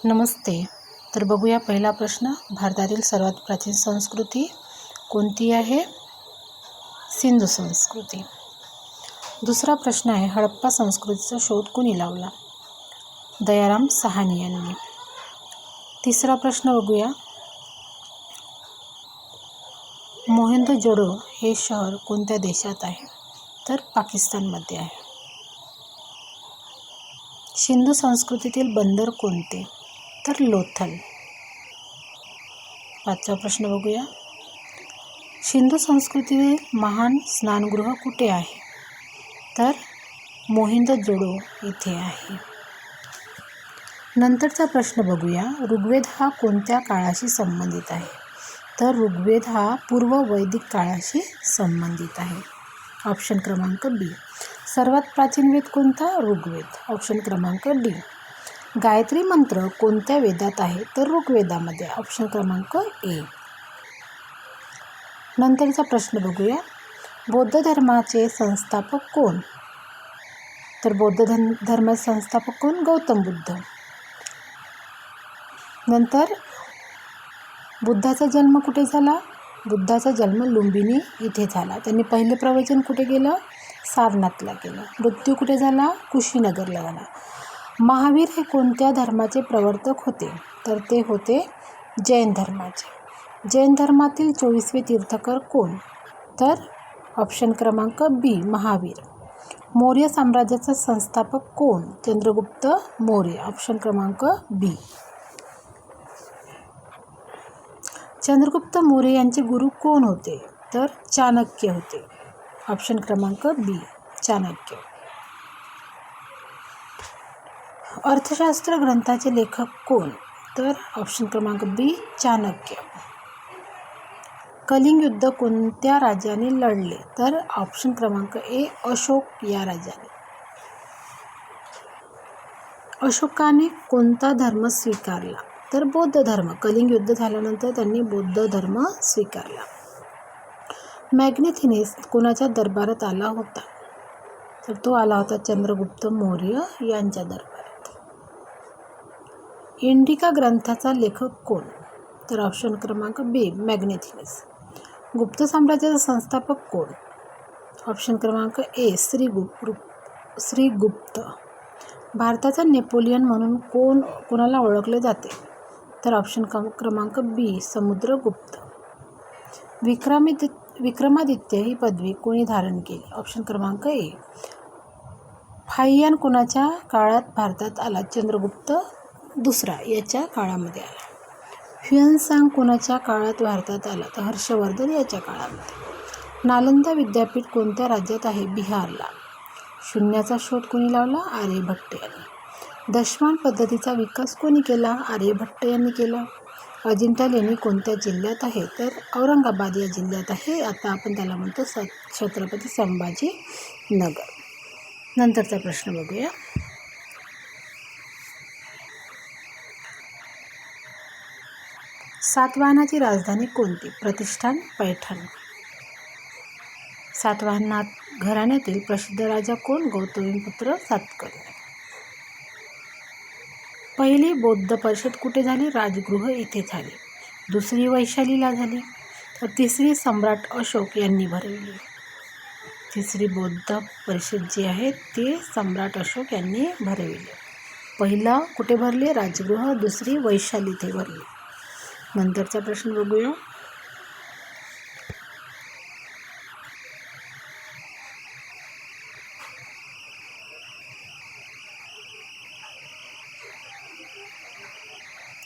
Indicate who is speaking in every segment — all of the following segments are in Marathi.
Speaker 1: नमस्ते. तर बघूया पहिला प्रश्न. भारतातील सर्वात प्राचीन संस्कृती कोणती आहे? सिंधू संस्कृती. दुसरा प्रश्न आहे, हडप्पा संस्कृतीचा शोध कोणी लावला? दयाराम साहनी यांनी. तिसरा प्रश्न बघूया, मोहेंजोदडो हे शहर कोणत्या देशात आहे? तर पाकिस्तानमध्ये आहे. सिंधू संस्कृतीतील बंदर कोणते? तर लोथल. पाचवा प्रश्न बघूया, सिंधू संस्कृतीतील महान स्नानगृह कुठे आहे? तर मोहेंजोदडो येथे आहे. नंतरचा प्रश्न बघूया, ऋग्वेद हा कोणत्या काळाशी संबंधित आहे? तर ऋग्वेद हा पूर्व वैदिक काळाशी संबंधित आहे. ऑप्शन क्रमांक बी. सर्वात प्राचीन वेद कोणता? ऋग्वेद. ऑप्शन क्रमांक डी. गायत्री मंत्र कोणत्या वेदात आहे? तर ऋग्वेदामध्ये. ऑप्शन क्रमांक ए. नंतरचा प्रश्न बघूया, बौद्ध धर्माचे संस्थापक कोण? तर बौद्ध धर्माचे संस्थापक कोण? गौतम बुद्ध. नंतर बुद्धाचा जन्म कुठे झाला? बुद्धाचा जन्म लुंबिनी इथे झाला. त्यांनी पहिले प्रवचन कुठे केलं? सारनाथला केलं. मृत्यू कुठे झाला? कुशीनगरला झाला. महावीर हे कोणत्या धर्माचे प्रवर्तक होते? तर ते होते जैन धर्माचे. जैन धर्मातील 24वे तीर्थकर कोण? तर ऑप्शन क्रमांक बी, महावीर. मौर्य साम्राज्याचा संस्थापक कोण? चंद्रगुप्त मौर्य. ऑप्शन क्रमांक बी. चंद्रगुप्त मौर्य यांचे गुरु कोण होते? तर चाणक्य होते. ऑप्शन क्रमांक बी, चाणक्य. अर्थशास्त्र ग्रंथाचे लेखक कोण? तर ऑप्शन क्रमांक बी, चाणक्य. कलिंग युद्ध कोणत्या राजाने लढले? तर ऑप्शन क्रमांक ए, अशोक या राजाने. अशोकाने कोणता धर्म स्वीकारला? तर बौद्ध धर्म. कलिंग युद्ध झाल्यानंतर त्यांनी बौद्ध धर्म स्वीकारला. मॅग्नेथिनिस कोणाच्या दरबारात आला होता? तर तो आला होता चंद्रगुप्त मौर्य यांच्या दरबारात. इंडिका ग्रंथाचा लेखक कोण? तर ऑप्शन क्रमांक बी, मॅग्नेथिनिस. गुप्त साम्राज्याचा संस्थापक कोण? ऑप्शन क्रमांक ए, श्रीगुप्त. भारताचा नेपोलियन म्हणून कोणाला ओळखले जाते? तर ऑप्शन क्रमांक बी, समुद्रगुप्त. विक्रमादित्य ही पदवी कोणी धारण केली? ऑप्शन क्रमांक ए. फाहियान कोणाच्या काळात भारतात आला? चंद्रगुप्त दुसरा याच्या काळामध्ये आला. ह्युएनसांग कोणाच्या काळात भारतात आला? तर हर्षवर्धन याच्या काळामध्ये. नालंदा विद्यापीठ कोणत्या राज्यात आहे? बिहारला. शून्याचा शोध कोणी लावला? आर्यभट्ट यांनी. दशमान पद्धतीचा विकास कोणी केला? आर्यभट्ट यांनी केला. अजिंठा लेणी कोणत्या जिल्ह्यात आहे? तर औरंगाबाद या जिल्ह्यात आहे. आता आपण त्याला म्हणतो छत्रपती संभाजी नगर. नंतरचा प्रश्न बघूया, सातवाहनाची राजधानी कोणती? प्रतिष्ठान, पैठण. सातवाहन घराण्यातील प्रसिद्ध राजा कोण? गौतमीपुत्र सातकर्णी. पहिली बौद्ध परिषद कुठे झाली? राजगृह येथे झाली. दुसरी वैशालीला झाली. तर तिसरी सम्राट अशोक यांनी भरवली. तिसरी बौद्ध परिषद जी आहे ते सम्राट अशोक यांनी भरवली. पहिला कुठे भरली? राजगृह. दुसरी वैशाली इथे भरली. नंतरचा प्रश्न बघूया,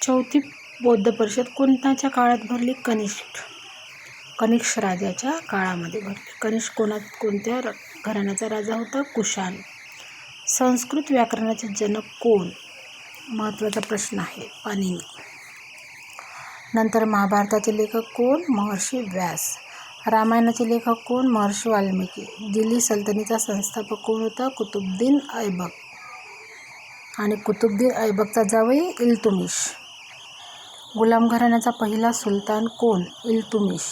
Speaker 1: चौथी बौद्ध परिषद कोणत्याच्या काळात भरली? कनिष्क राजाच्या काळामध्ये भरली. कनिष्क कोणत्या घराण्याचा राजा होता? कुशाण. संस्कृत व्याकरणाचे जनक कोण? महत्त्वाचा प्रश्न आहे, पाणिनी. नंतर महाभारताचे लेखक कोण? महर्षी व्यास. रामायणाचे लेखक कोण? महर्षी वाल्मिकी. दिल्ली सल्तनतीचा संस्थापक कोण होता? कुतुबुद्दीन ऐबक. आणि कुतुबुद्दीन ऐबकचा जावई इल्तुमिश. गुलाम घराण्याचा पहिला सुलतान कोण? इल्तुमिश.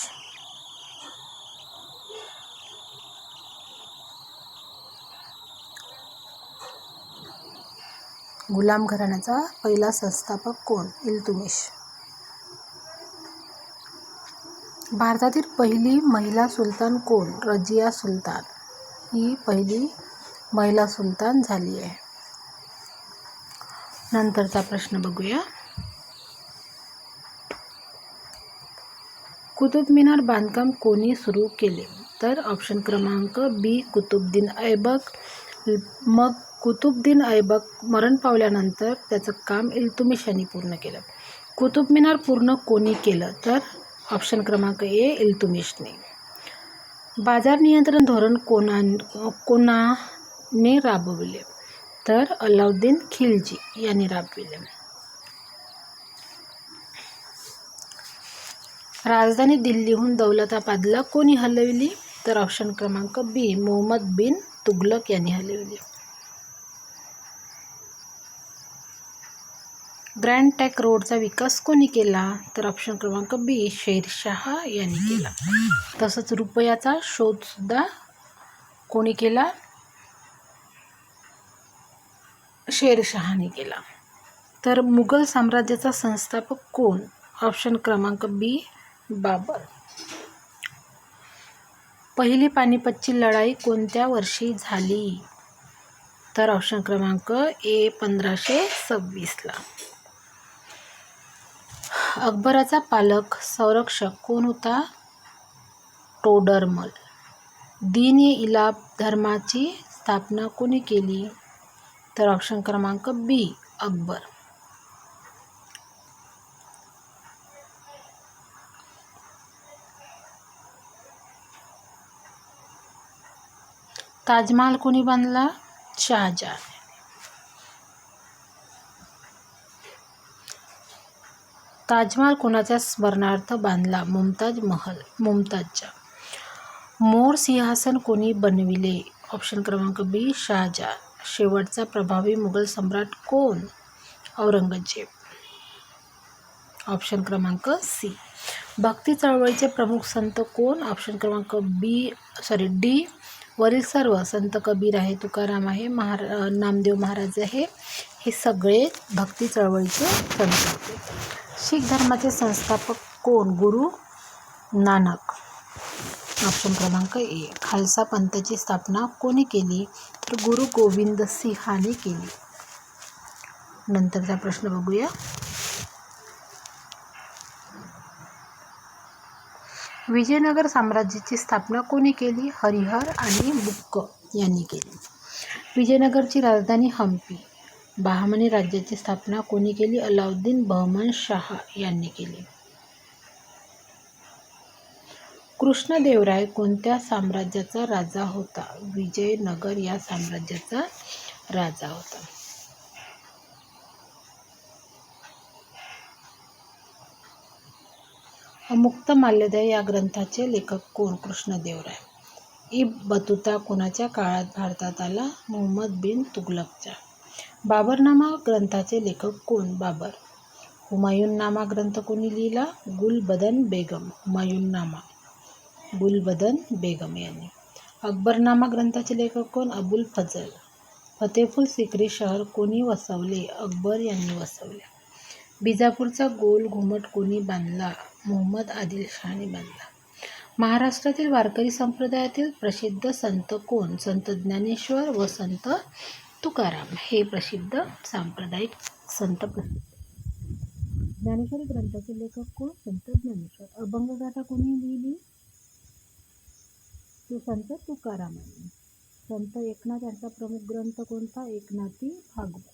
Speaker 1: गुलाम घराण्याचा पहिला संस्थापक कोण? इल्तुमिश. भारतातील पहिली महिला सुलतान कोण? रजिया सुलतान. ही पहिली महिला सुलतान झाली आहे. नंतरचा प्रश्न बघूया. कुतुब मिनार बांधकाम कोणी सुरू केले? तर ऑप्शन क्रमांक बी कुतुबुद्दीन ऐबक. मग कुतुबुद्दीन ऐबक मरण पावल्यानंतर त्याचं काम इल्तुमिश यांनी पूर्ण केलं. कुतुब मिनार पूर्ण कोणी केलं? तर ऑप्शन क्रमांक ए इल्तुमिशने. बाजार नियंत्रण धोरण कोणाने राबविले? तर अलाउद्दीन खिलजी यांनी राबविले. राजधानी दिल्लीहून दौलताबादला कोणी हलविली? तर ऑप्शन क्रमांक बी मोहम्मद बिन तुघलक यांनी हलविली. ग्रँड ट्रंक रोडचा विकास कोणी केला? तर ऑप्शन क्रमांक बी शेरशाह यांनी केला. तसंच रुपयाचा शोध सुद्धा कोणी केला? शेरशाहने केला. तर मुघल साम्राज्याचा संस्थापक कोण? ऑप्शन क्रमांक बी बाबर. पहिली पानिपतची लढाई कोणत्या वर्षी झाली? तर ऑप्शन क्रमांक ए 1526ला. अकबराचा पालक संरक्षक कोण होता? टोडरमल. दीन-ए-इलाह धर्माची स्थापना कोणी केली? तर ऑप्शन क्रमांक बी अकबर. ताजमहाल कोणी बांधला? शहाजहान. ताजमहाल कोणाच्या स्मरणार्थ बांधला? मुमताजच्या. मोर सिंहासन कोणी बनविले? ऑप्शन क्रमांक बी शहाजहान. शेवटचा प्रभावी मुघल सम्राट कोण? औरंगजेब. ऑप्शन क्रमांक सी. भक्ती चळवळीचे प्रमुख संत कोण? ऑप्शन क्रमांक डी. वरील सर्व संत कबीर आहे, तुकाराम आहे, नामदेव महाराज आहे, हे सगळे भक्ती चळवळीचे संत होते. शीख धर्माचे संस्थापक कोण? गुरु नानक. ऑप्शन क्रमांक ए. खालसा पंथाची स्थापना कोणी केली? तर गुरु गोविंद सिंहाने केली. नंतरचा प्रश्न बघूया. विजयनगर साम्राज्याची स्थापना कोणी केली? हरिहर आणि बुक्क यांनी केली. विजयनगरची राजधानी हम्पी. बहामनी राज्याची स्थापना कोणी केली? अलाउद्दीन बहमन शाह यांनी केली. कृष्णदेवराय कोणत्या साम्राज्याचा राजा होता? विजयनगर या साम्राज्याचा राजा होता. मुक्तमाल्यदा या ग्रंथाचे लेखक कोण? कृष्णदेवराय. इब्न बतूता कोणाच्या काळात भारतात आला? मुहम्मद बिन तुघलकच्या. बाबरनामा ग्रंथाचे लेखक कोण? बाबर. हुमायूननामा ग्रंथ कोणी लिहिला? गुलबदन बेगम. हुमायूननामा गुलबदन बेगम यांनी. अकबरनामा ग्रंथाचे लेखक कोण? अबुल फजल. फतेपूर सिक्री शहर कोणी वसवले? अकबर यांनी वसवले. बिजापूरचा गोल घुमट कोणी बांधला? मुहम्मद आदिल शहाने बांधला. महाराष्ट्रातील वारकरी संप्रदायातील प्रसिद्ध संत कोण? संत ज्ञानेश्वर व संत तुकाराम हे प्रसिद्ध सांप्रदायिक संत. ज्ञानेश्वरी ग्रंथाचे लेखक कोण? संत ज्ञानेश्वर. अभंगगाथा कोणी लिहिली? तो संत तुकारामांनी. संत एकनाथ यांचा प्रमुख ग्रंथ कोणता? एकनाथी भागवत.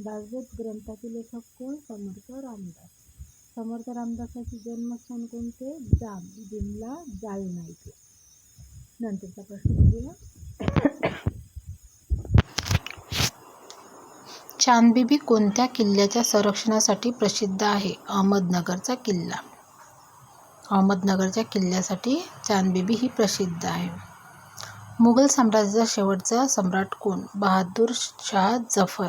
Speaker 1: दासबोध ग्रंथाचे लेखक कोण? समर्थ रामदास. समर्थ रामदासाचे जन्मस्थान कोणते? जाम, जिल्हा जालना इथे. नंतरचा प्रश्न बघूया. चांदबिबी कोणत्या किल्ल्याच्या संरक्षणासाठी प्रसिद्ध आहे? अहमदनगरचा किल्ला. अहमदनगरच्या किल्ल्यासाठी चांदबिबी ही प्रसिद्ध आहे. मुघल साम्राज्याचा शेवटचा सम्राट कोण? बहादूर शाह जफर.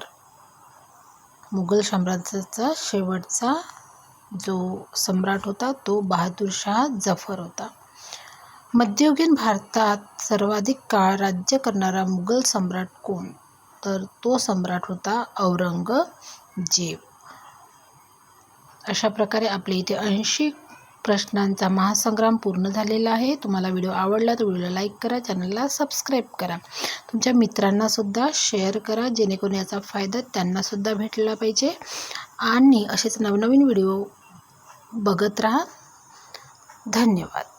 Speaker 1: मुघल साम्राज्याचा शेवटचा जो सम्राट होता तो बहादूर शाह जफर होता. मध्ययुगीन भारतात सर्वाधिक काळ राज्य करणारा मुघल सम्राट कोण? तर तो सम्राट होता औरंगजेब. अशा प्रकारे आपल्या इथे 80 प्रश्नांचा महासंग्राम पूर्ण झालेला आहे. तुम्हाला व्हिडिओ आवडला तर व्हिडिओला लाईक करा, चॅनलला सबस्क्राईब करा, तुमच्या मित्रांनासुद्धा शेअर करा, जेणेकरून याचा फायदा त्यांनासुद्धा भेटला पाहिजे. आणि असेच नवनवीन व्हिडिओ बघत राहा. धन्यवाद.